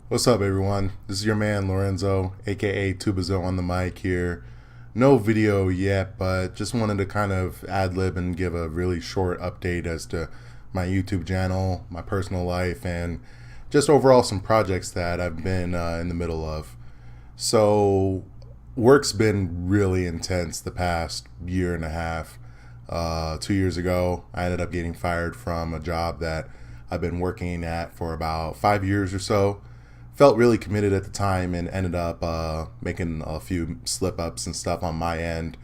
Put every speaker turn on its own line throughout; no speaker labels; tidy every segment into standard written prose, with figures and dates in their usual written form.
What's up, everyone? This is your man Lorenzo, aka Youtubazo, on the mic here. No video yet, but just wanted to kind of ad lib and give a really short update as to my YouTube channel, my personal life, and just overall some projects that I've been in the middle of. So, work's been really intense the past year and a half. 2 years ago, I ended up getting fired from a job that I've been working at for about 5 years or so. Felt really committed at the time and ended up making a few slip ups and stuff on my end.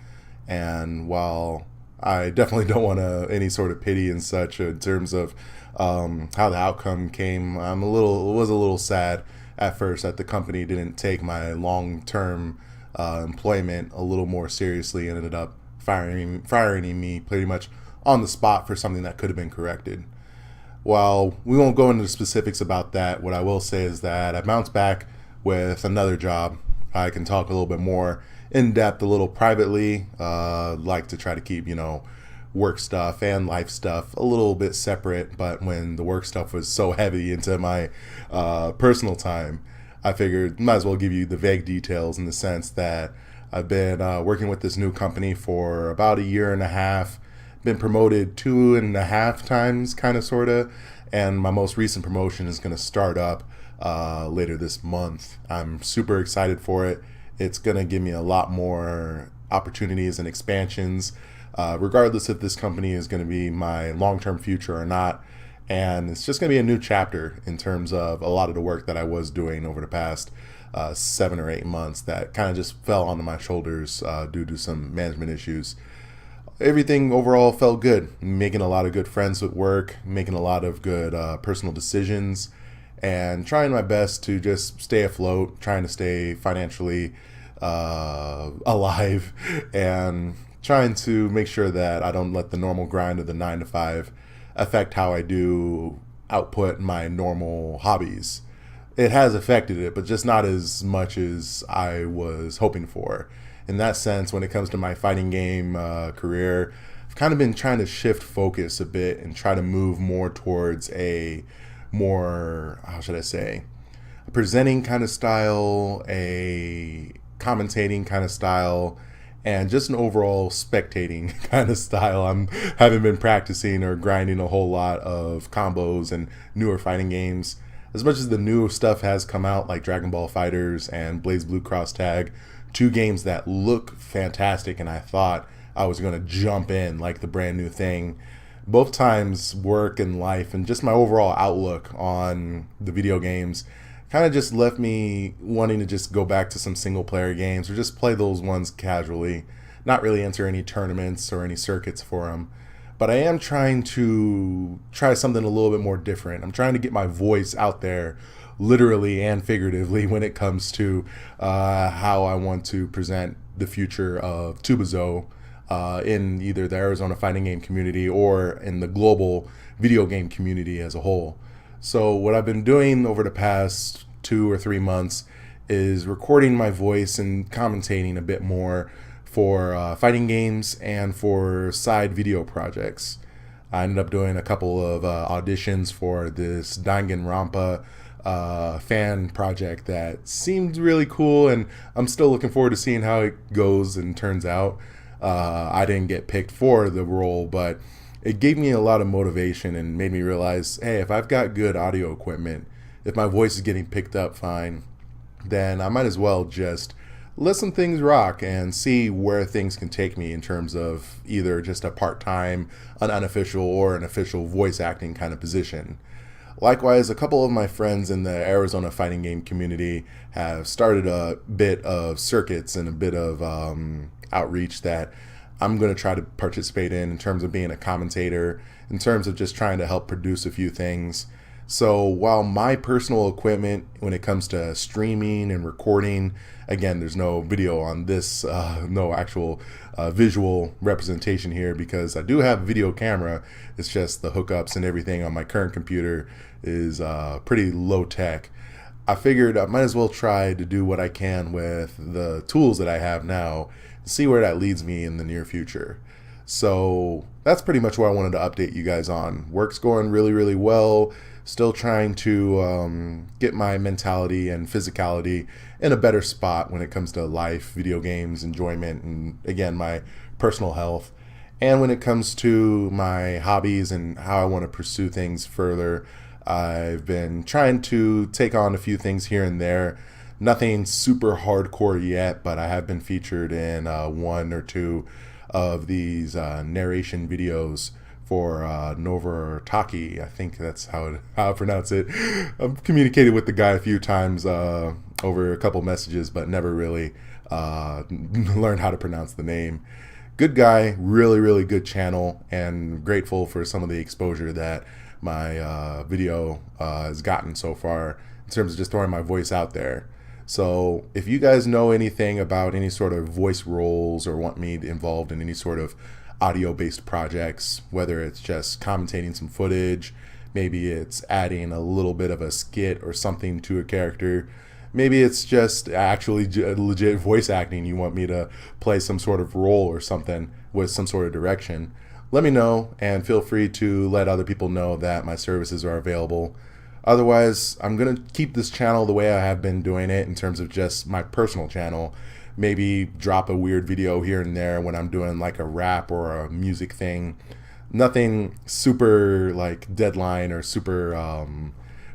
And while I definitely don't want any sort of pity and such in terms of how the outcome came, was a little sad at first that the company didn't take my long term employment a little more seriously and ended up firing me pretty much on the spot for something that could have been corrected. While we won't go into the specifics about that, what I will say is that I bounced back with another job. I can talk a little bit more in depth, a little privately. Like to try to keep, work stuff and life stuff a little bit separate. But when the work stuff was so heavy into my personal time, I figured might as well give you the vague details in the sense that I've been working with this new company for about a year and a half, been promoted 2.5 times, kind of, sort of, and my most recent promotion is going to start up later this month. I'm super excited for it. It's going to give me a lot more opportunities and expansions, regardless if this company is going to be my long-term future or not. And it's just going to be a new chapter in terms of a lot of the work that I was doing over the past 7 or 8 months that kind of just fell onto my shoulders due to some management issues. Everything overall felt good. Making a lot of good friends at work, making a lot of good personal decisions, and trying my best to just stay afloat, trying to stay financially alive, and trying to make sure that I don't let the normal grind of the 9 to 5 affect how I do output my normal hobbies. It has affected it, but just not as much as I was hoping for. In that sense, when it comes to my fighting game career, I've kind of been trying to shift focus a bit and try to move more towards a more, how should I say, a presenting kind of style, a commentating kind of style, and just an overall spectating kind of style. Haven't been practicing or grinding a whole lot of combos and newer fighting games. As much as the new stuff has come out, like Dragon Ball Fighters and Blaze Blue Cross Tag, two games that look fantastic, and I thought I was going to jump in like the brand new thing. Both times, work and life and just my overall outlook on the video games kind of just left me wanting to just go back to some single player games or just play those ones casually, not really enter any tournaments or any circuits for them. But I am trying to try something a little bit more different. I'm trying to get my voice out there literally and figuratively when it comes to how I want to present the future of Tubazo in either the Arizona fighting game community or in the global video game community as a whole. So what I've been doing over the past 2 or 3 months is recording my voice and commentating a bit more for fighting games and for side video projects. I ended up doing a couple of auditions for this Danganronpa fan project that seemed really cool, and I'm still looking forward to seeing how it goes and turns out. I didn't get picked for the role, but it gave me a lot of motivation and made me realize, hey, if I've got good audio equipment, if my voice is getting picked up fine, then I might as well just let some things rock and see where things can take me in terms of either just a part-time, an unofficial, or an official voice acting kind of position. Likewise, a couple of my friends in the Arizona fighting game community have started a bit of circuits and a bit of outreach that I'm going to try to participate in terms of being a commentator, in terms of just trying to help produce a few things. So while my personal equipment when it comes to streaming and recording, again, there's no video on this, no actual visual representation here because I do have a video camera. It's just the hookups and everything on my current computer is pretty low tech. I figured I might as well try to do what I can with the tools that I have now, see where that leads me in the near future. So that's pretty much what I wanted to update you guys on. Work's going really, really well. Still trying to get my mentality and physicality in a better spot when it comes to life, video games, enjoyment, and again, my personal health. And when it comes to my hobbies and how I want to pursue things further, I've been trying to take on a few things here and there. Nothing super hardcore yet, but I have been featured in one or two of these narration videos for Novortaki. I think that's how I pronounce it. I've communicated with the guy a few times over a couple messages, but never really learned how to pronounce the name. Good guy, really, really good channel, and grateful for some of the exposure that my video has gotten so far in terms of just throwing my voice out there. So if you guys know anything about any sort of voice roles or want me involved in any sort of audio-based projects, whether it's just commentating some footage, maybe it's adding a little bit of a skit or something to a character, maybe it's just actually legit voice acting, you want me to play some sort of role or something with some sort of direction, let me know, and feel free to let other people know that my services are available. Otherwise, I'm going to keep this channel the way I have been doing it in terms of just my personal channel. Maybe drop a weird video here and there when I'm doing like a rap or a music thing. Nothing super like deadline or super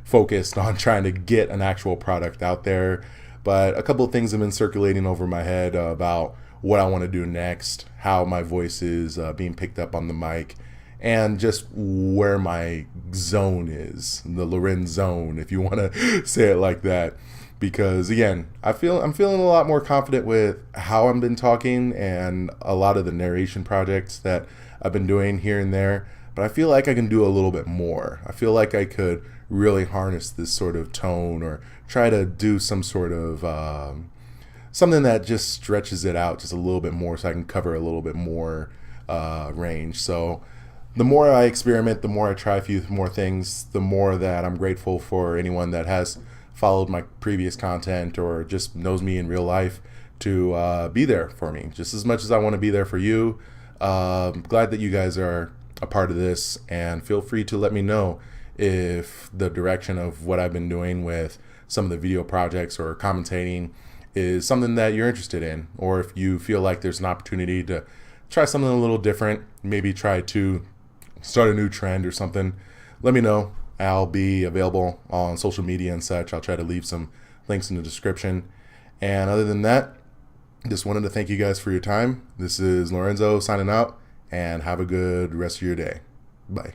focused on trying to get an actual product out there. But a couple of things have been circulating over my head about what I want to do next, how my voice is being picked up on the mic, and just where my zone is, the Lorenz zone, if you want to say it like that. Because again, I'm feeling a lot more confident with how I've been talking and a lot of the narration projects that I've been doing here and there. But I feel like I can do a little bit more. I feel like I could really harness this sort of tone or try to do some sort of something that just stretches it out just a little bit more so I can cover a little bit more range. So the more I experiment, the more I try a few more things, the more that I'm grateful for anyone that has followed my previous content or just knows me in real life to be there for me just as much as I want to be there for you. Glad that you guys are a part of this, and feel free to let me know if the direction of what I've been doing with some of the video projects or commentating is something that you're interested in, or if you feel like there's an opportunity to try something a little different, maybe try to start a new trend or something. Let me know. I'll be available on social media and such. I'll try to leave some links in the description. And other than that, just wanted to thank you guys for your time. This is Lorenzo signing out, and have a good rest of your day. Bye.